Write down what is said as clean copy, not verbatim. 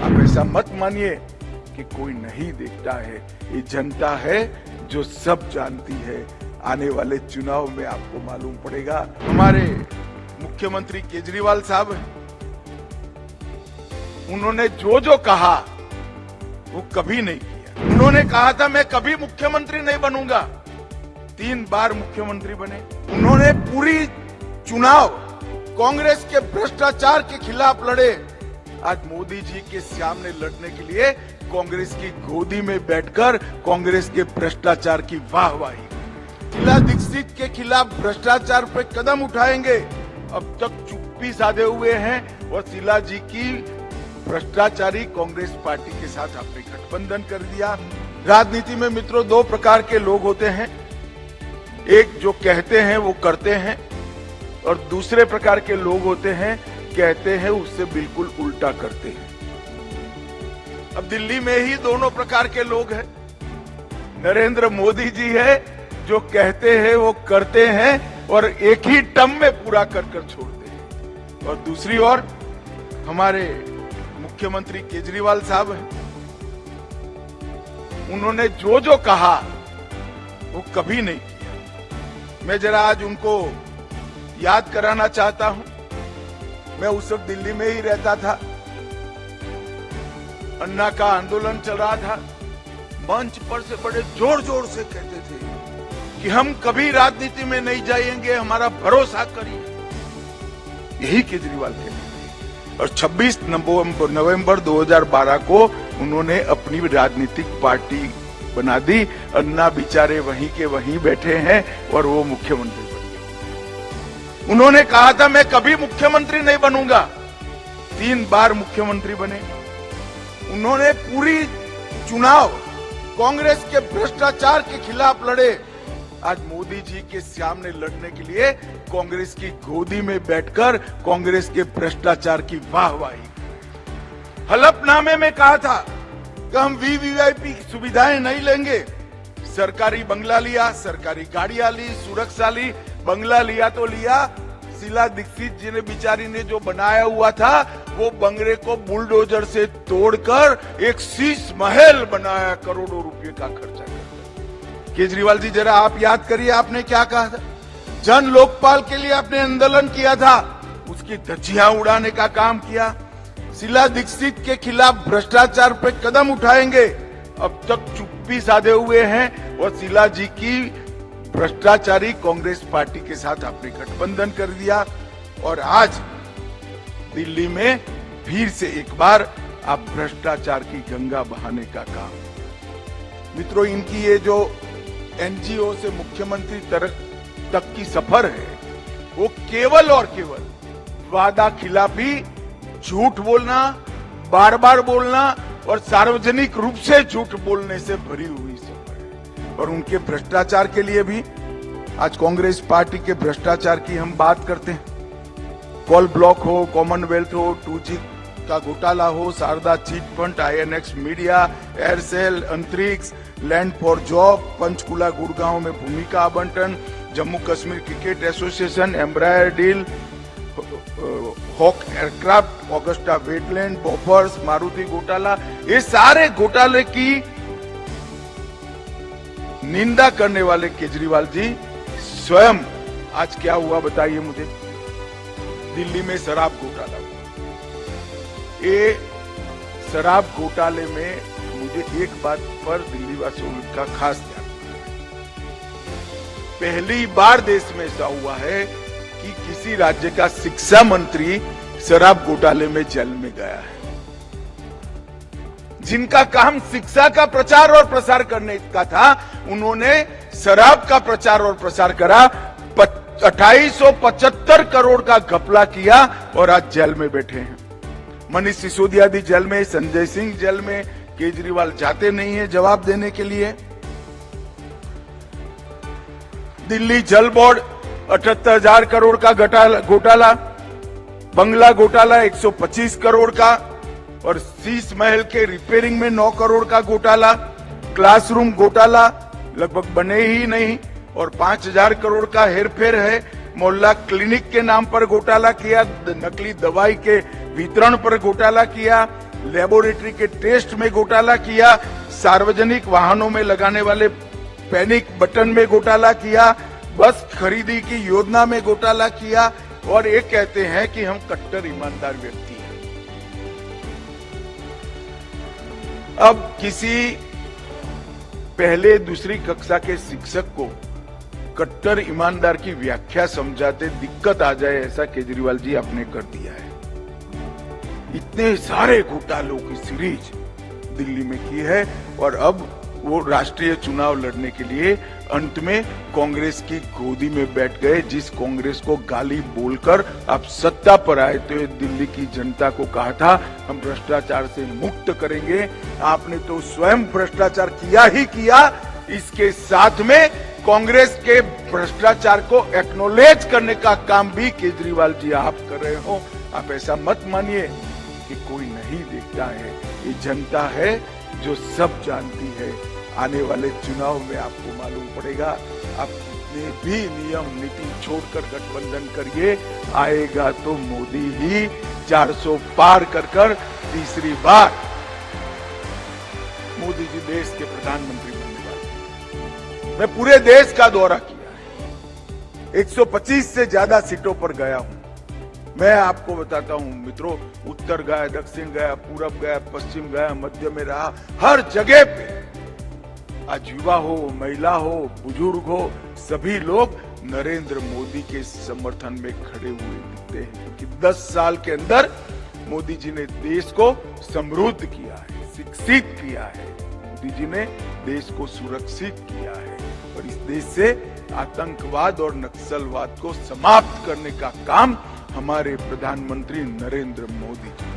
आप ऐसा मत मानिए कि कोई नहीं देखता है, ये जनता है जो सब जानती है। आने वाले चुनाव में आपको मालूम पड़ेगा। हमारे मुख्यमंत्री केजरीवाल साहब हैं, उन्होंने जो जो कहा वो कभी नहीं किया। उन्होंने कहा था मैं कभी मुख्यमंत्री नहीं बनूंगा, 3 बार मुख्यमंत्री बने। उन्होंने पूरी चुनाव कांग्रेस के भ्रष्टाचार के खिलाफ लड़े। आज मोदी जी के सामने लड़ने के लिए कांग्रेस की गोदी में बैठकर कांग्रेस के भ्रष्टाचार की वाहवाही। शीला दीक्षित के खिलाफ भ्रष्टाचार पे कदम उठाएंगे। अब तक चुप्पी साधे हुए हैं और शीला जी की भ्रष्टाचारी कांग्रेस पार्टी के साथ आपने गठबंधन कर दिया। राजनीति में मित्रों 2 प्रकार के लोग होते हैं, एक जो कहते हैं वो करते हैं और दूसरे प्रकार के लोग होते हैं कहते हैं उससे बिल्कुल उल्टा करते हैं। अब दिल्ली में ही दोनों प्रकार के लोग हैं। नरेंद्र मोदी जी है जो कहते हैं वो करते हैं और एक ही टर्म में पूरा कर छोड़ते हैं, और दूसरी ओर हमारे मुख्यमंत्री केजरीवाल साहब हैं, उन्होंने जो जो कहा वो कभी नहीं किया। मैं जरा आज उनको याद कराना चाहता हूं। मैं उस वक्त दिल्ली में ही रहता था, अन्ना का आंदोलन चल रहा था। मंच पर से बड़े जोर जोर से कहते थे कि हम कभी राजनीति में नहीं जाएंगे, हमारा भरोसा करिए। यही केजरीवाल कहते। और 26 नवंबर 2012 को उन्होंने अपनी राजनीतिक पार्टी बना दी। अन्ना बेचारे वहीं के वहीं बैठे हैं और वो मुख्यमंत्री बन गए। उन्होंने कहा था मैं कभी मुख्यमंत्री नहीं बनूंगा, 3 बार मुख्यमंत्री बने। उन्होंने पूरी चुनाव कांग्रेस के भ्रष्टाचार के खिलाफ लड़े। आज मोदी जी के सामने लड़ने के लिए कांग्रेस की गोदी में बैठकर कांग्रेस के भ्रष्टाचार की वाहवाही। हलफनामे में कहा था कि हम वीवीआईपी की सुविधाएं नहीं लेंगे। सरकारी बंगला लिया, सरकारी गाड़ियां ली, सुरक्षा ली। बंगला लिया तो लिया, शीला दीक्षित जी ने बेचारी ने जो बनाया हुआ था वो बंगले को बुलडोजर से तोड़कर एक शीश महल बनाया, करोड़ों रुपए का खर्चा कर। केजरीवाल जी जरा आप याद करिए आपने क्या कहा था। जन लोकपाल के लिए आपने आंदोलन किया था, उसकी धज्जियां उड़ाने का काम किया। शीला दीक्षित के खिलाफ भ्रष्टाचार पे कदम उठाएंगे। अब तक चुप्पी साधे हुए हैं और शीला जी की भ्रष्टाचारी कांग्रेस पार्टी के साथ आपने गठबंधन कर दिया। और आज दिल्ली में फिर से एक बार आप भ्रष्टाचार की गंगा बहाने का काम। मित्रों, इनकी ये जो एनजीओ से मुख्यमंत्री तक की सफर है वो केवल और केवल वादा खिलाफी, झूठ बोलना, बार बार बोलना और सार्वजनिक रूप से झूठ बोलने से भरी हुई सफर है। और उनके भ्रष्टाचार के लिए भी आज कांग्रेस पार्टी के भ्रष्टाचार की हम बात करते हैं। कॉल ब्लॉक हो, कॉमनवेल्थ हो, 2G का घोटाला हो, Sharda chit fund, INX media, Aircel, अंतरिक्ष, land for job, Panchkula Gurgaon में भूमि का आवंटन, Jammu Kashmir cricket association, Embraer deal, Hawk aircraft, Agusta Westland, Bofors, Maruti घोटाला, ये सारे घोटाले की निंदा करने वाले केजरीवाल जी स्वयं आज क्या हुआ बताइए मुझे। दिल्ली में शराब घोटाला हुआ। ये शराब घोटाले में मुझे एक बात पर दिल्ली वासियों का खास ध्यान, पहली बार देश में ऐसा हुआ है कि किसी राज्य का शिक्षा मंत्री शराब घोटाले में जेल में गया है। जिनका काम शिक्षा का प्रचार और प्रसार करने का था, उन्होंने शराब का प्रचार और प्रसार करा, 2875 करोड़ का घपला किया और आज जेल में बैठे हैं। मनीष सिसोदिया भी जेल में, संजय सिंह जेल में, केजरीवाल जाते नहीं है जवाब देने के लिए। दिल्ली जल बोर्ड 78,000 करोड़ का घोटाला, बंगला घोटाला 125 करोड़ का और शीश महल के रिपेयरिंग में 9 करोड़ का घोटाला, क्लासरूम घोटाला लगभग बने ही नहीं और 5,000 करोड़ का हेरफेर है। मोहल्ला क्लिनिक के नाम पर घोटाला किया, नकली दवाई के वितरण पर घोटाला किया, लेबोरेटरी के टेस्ट में घोटाला किया, सार्वजनिक वाहनों में लगाने वाले पैनिक बटन में घोटाला किया, बस खरीदी की योजना में घोटाला किया, और ये कहते हैं कि हम कट्टर ईमानदार व्यक्ति हैं। अब किसी पहले दूसरी कक्षा के शिक्षक को कट्टर ईमानदार की व्याख्या समझाते दिक्कत आ जाए, ऐसा केजरीवाल जी आपने कर दिया है। इतने सारे घोटालों की सीरीज दिल्ली में की है, और अब वो राष्ट्रीय चुनाव लड़ने के लिए अंत में कांग्रेस की गोदी में बैठ गए, जिस कांग्रेस को गाली बोलकर आप सत्ता पर आए तो दिल्ली की जनता को कहा था हम भ्रष्टाचार से मुक्त करेंगे। आपने तो स्वयं भ्रष्टाचार किया ही किया, इसके साथ में कांग्रेस के भ्रष्टाचार को एक्नॉलेज करने का काम भी केजरीवाल जी आप कर रहे हो। आप ऐसा मत मानिए कि कोई नहीं देखता है, ये जनता है जो सब जानती है। आने वाले चुनाव में आपको मालूम पड़ेगा, आप कितने भी नियम नीति छोड़कर गठबंधन करिए, आएगा तो मोदी ही 400 पार कर तीसरी बार मोदी जी देश के प्रधानमंत्री बनने वाले। मैं पूरे देश का दौरा किया है, 125 से ज्यादा सीटों पर गया हूं। मैं आपको बताता हूं मित्रों, उत्तर गया, दक्षिण गया, पूरब गया, पश्चिम गया, मध्य में रहा, हर जगह पे आज युवा हो, महिला हो, बुजुर्ग हो, सभी लोग नरेंद्र मोदी के समर्थन में खड़े हुए दिखते हैं, क्योंकि 10 साल के अंदर मोदी जी ने देश को समृद्ध किया है, शिक्षित किया है, मोदी जी ने देश को सुरक्षित किया है, और इस देश से आतंकवाद और नक्सलवाद को समाप्त करने का काम हमारे प्रधानमंत्री नरेंद्र मोदी जी